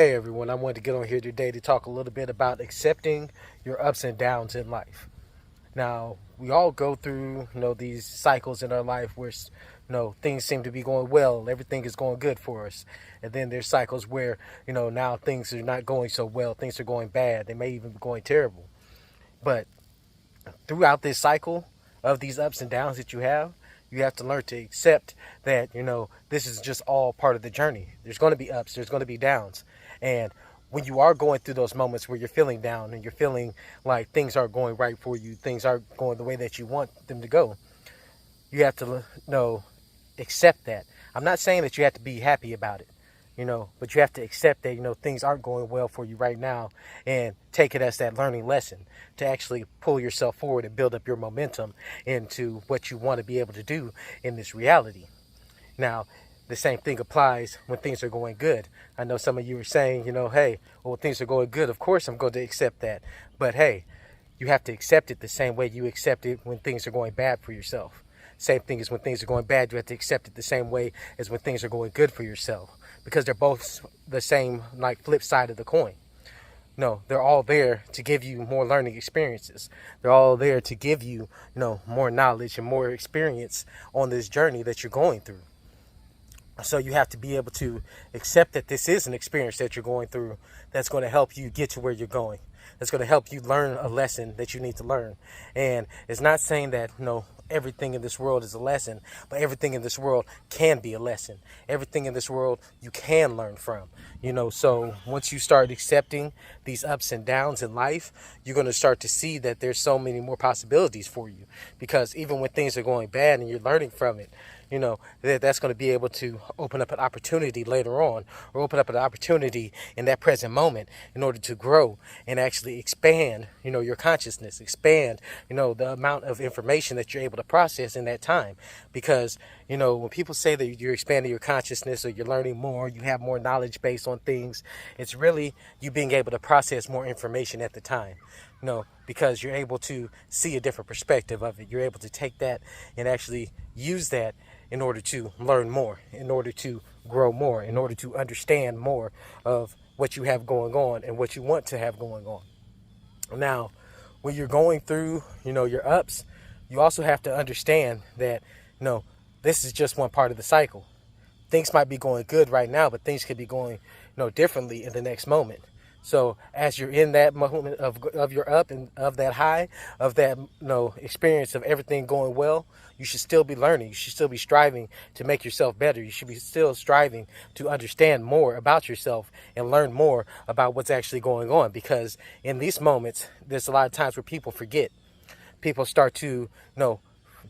Hey everyone, I wanted to get on here today to talk a little bit about accepting your ups and downs in life. Now, we all go through, these cycles in our life where, things seem to be going well, everything is going good for us. And then there's cycles where, now things are not going so well, things are going bad, they may even be going terrible. But throughout this cycle of these ups and downs that you have to learn to accept that, this is just all part of the journey. There's going to be ups, there's going to be downs. And when you are going through those moments where you're feeling down and you're feeling like things aren't going right for you, things aren't going the way that you want them to go, you have to accept that. I'm not saying that you have to be happy about it, but you have to accept that, things aren't going well for you right now and take it as that learning lesson to actually pull yourself forward and build up your momentum into what you want to be able to do in this reality. Now, the same thing applies when things are going good. I know some of you are saying, hey, well, things are going good. Of course, I'm going to accept that. But hey, you have to accept it the same way you accept it when things are going bad for yourself. Same thing as when things are going bad, you have to accept it the same way as when things are going good for yourself, because they're both the same, like, flip side of the coin. No, they're all there to give you more learning experiences. They're all there to give you, more knowledge and more experience on this journey that you're going through. So you have to be able to accept that this is an experience that you're going through that's going to help you get to where you're going. That's going to help you learn a lesson that you need to learn. And it's not saying that, everything in this world is a lesson, but everything in this world can be a lesson. Everything in this world you can learn from. So once you start accepting these ups and downs in life, you're going to start to see that there's so many more possibilities for you. Because even when things are going bad and you're learning from it, that's going to be able to open up an opportunity later on, or open up an opportunity in that present moment in order to grow and actually expand, your consciousness, expand, the amount of information that you're able to process in that time. Because, when people say that you're expanding your consciousness or you're learning more, you have more knowledge based on things, it's really you being able to process more information at the time. Because you're able to see a different perspective of it. You're able to take that and actually use that in order to learn more, in order to grow more, in order to understand more of what you have going on and what you want to have going on. Now, when you're going through, your ups, you also have to understand that, this is just one part of the cycle. Things might be going good right now, but things could be going, differently in the next moment. So as you're in that moment of your up and of that high, of that experience of everything going well, you should still be learning. You should still be striving to make yourself better. You should be still striving to understand more about yourself and learn more about what's actually going on. Because in these moments, there's a lot of times where people forget. People start to,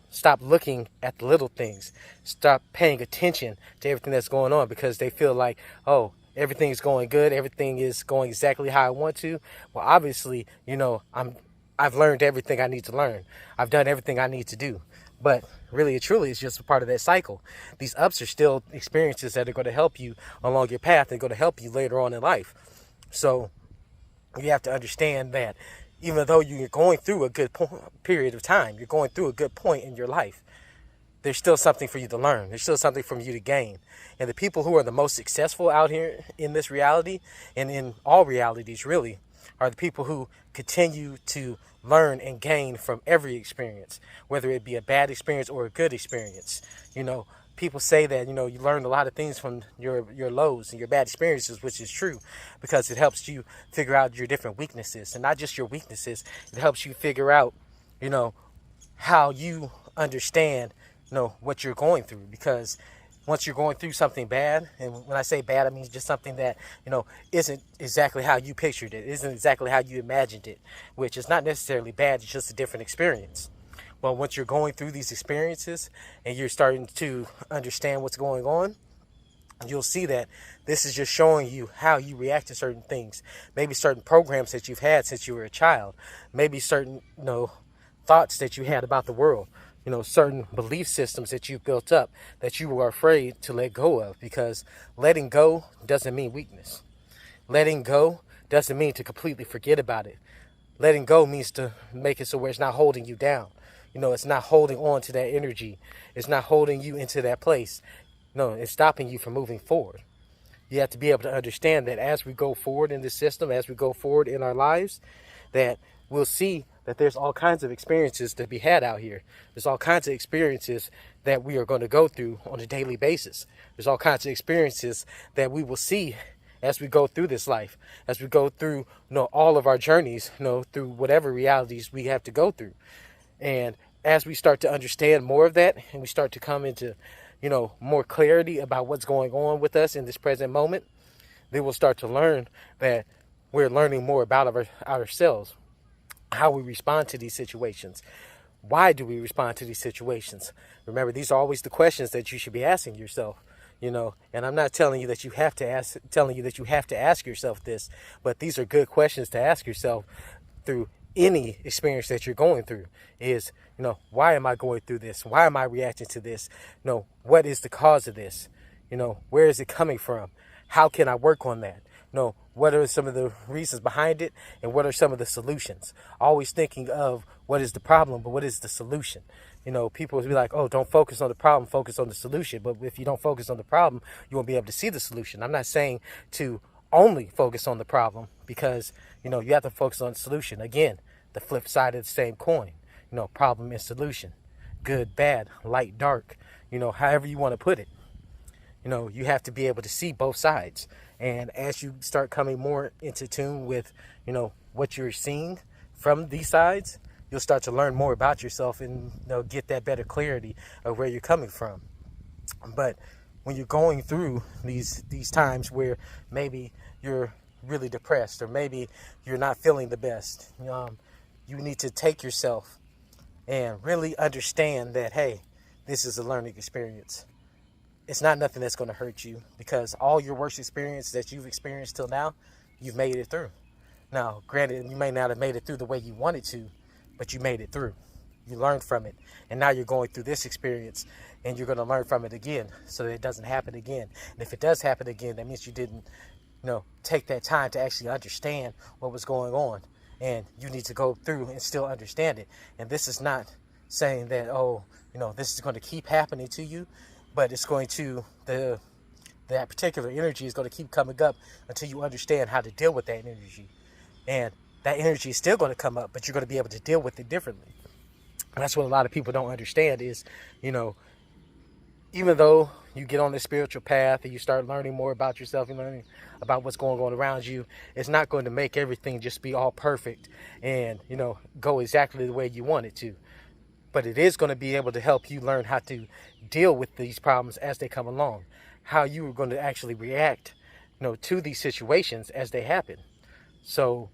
stop looking at the little things. Stop paying attention to everything that's going on because they feel like, oh, everything is going good. Everything is going exactly how I want to. Well, obviously, I've learned everything I need to learn. I've done everything I need to do. But really and truly, it's just a part of that cycle. These ups are still experiences that are going to help you along your path and going to help you later on in life. So you have to understand that even though you're going through a good period of time, you're going through a good point in your life, there's still something for you to learn. There's still something for you to gain. And the people who are the most successful out here in this reality, and in all realities really, are the people who continue to learn and gain from every experience, whether it be a bad experience or a good experience. People say that, you learn a lot of things from your lows and your bad experiences, which is true, because it helps you figure out your different weaknesses. And not just your weaknesses, it helps you figure out, how you understand what you're going through. Because once you're going through something bad, and when I say bad, I mean just something that isn't exactly how you pictured it, isn't exactly how you imagined it, which is not necessarily bad, it's just a different experience. Well, once you're going through these experiences and you're starting to understand what's going on, you'll see that this is just showing you how you react to certain things. Maybe certain programs that you've had since you were a child, maybe certain thoughts that you had about the world, certain belief systems that you've built up that you were afraid to let go of, because letting go doesn't mean weakness. Letting go doesn't mean to completely forget about it. Letting go means to make it so where it's not holding you down. It's not holding on to that energy. It's not holding you into that place. No, it's stopping you from moving forward. You have to be able to understand that as we go forward in this system, as we go forward in our lives, that we'll see that there's all kinds of experiences to be had out here. There's all kinds of experiences that we are going to go through on a daily basis. There's all kinds of experiences that we will see as we go through this life, as we go through, all of our journeys, through whatever realities we have to go through. And as we start to understand more of that, and we start to come into, more clarity about what's going on with us in this present moment, then we'll start to learn that we're learning more about ourselves, how we respond to these situations. Why do we respond to these situations? Remember, these are always the questions that you should be asking yourself. And I'm not telling you that you have to ask yourself this, but these are good questions to ask yourself through any experience that you're going through. Is, why am I going through this? Why am I reacting to this? What is the cause of this? Where is it coming from? How can I work on that? What are some of the reasons behind it, and what are some of the solutions? Always thinking of what is the problem, but what is the solution? People will be like, oh, don't focus on the problem, focus on the solution. But if you don't focus on the problem, you won't be able to see the solution. I'm not saying to only focus on the problem, because, you have to focus on the solution. Again, the flip side of the same coin, problem and solution, good, bad, light, dark, however you want to put it. You have to be able to see both sides. And as you start coming more into tune with, what you're seeing from these sides, you'll start to learn more about yourself and, get that better clarity of where you're coming from. But when you're going through these times where maybe you're really depressed, or maybe you're not feeling the best, you need to take yourself and really understand that, hey, this is a learning experience. It's not nothing that's going to hurt you, because all your worst experience that you've experienced till now, you've made it through. Now, granted, you may not have made it through the way you wanted to, but you made it through. You learned from it. And now you're going through this experience, and you're going to learn from it again so that it doesn't happen again. And if it does happen again, that means you didn't, take that time to actually understand what was going on. And you need to go through and still understand it. And this is not saying that, this is going to keep happening to you, but it's going to, that particular energy is going to keep coming up until you understand how to deal with that energy. And that energy is still going to come up, but you're going to be able to deal with it differently. And that's what a lot of people don't understand is, even though you get on this spiritual path and you start learning more about yourself and learning about what's going on around you, it's not going to make everything just be all perfect and, go exactly the way you want it to. But it is going to be able to help you learn how to deal with these problems as they come along, how you are going to actually react, to these situations as they happen. So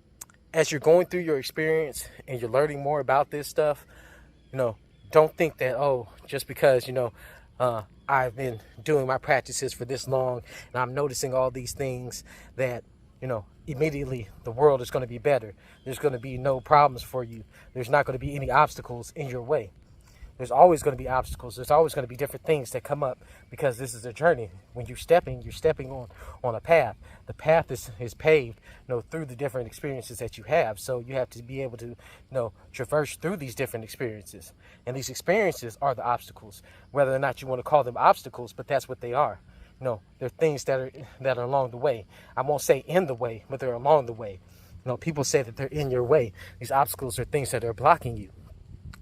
as you're going through your experience and you're learning more about this stuff, don't think that, just because, I've been doing my practices for this long and I'm noticing all these things that, immediately the world is going to be better. There's going to be no problems for you. There's not going to be any obstacles in your way. There's always going to be obstacles. There's always going to be different things that come up, because this is a journey. When you're stepping on a path. The path is paved, through the different experiences that you have. So you have to be able to, traverse through these different experiences. And these experiences are the obstacles, whether or not you want to call them obstacles, but that's what they are. They're things that are along the way. I won't say in the way, but they're along the way. People say that they're in your way. These obstacles are things that are blocking you.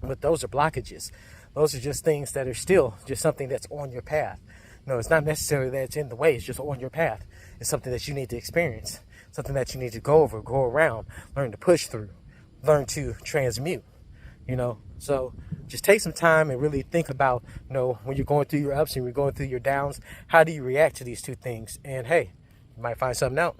But those are blockages. Those are just things that are still just something that's on your path. It's not necessarily that it's in the way. It's just on your path. It's something that you need to experience, something that you need to go over, go around, learn to push through, learn to transmute, So just take some time and really think about, when you're going through your ups and you're going through your downs, how do you react to these two things? And hey, you might find something out.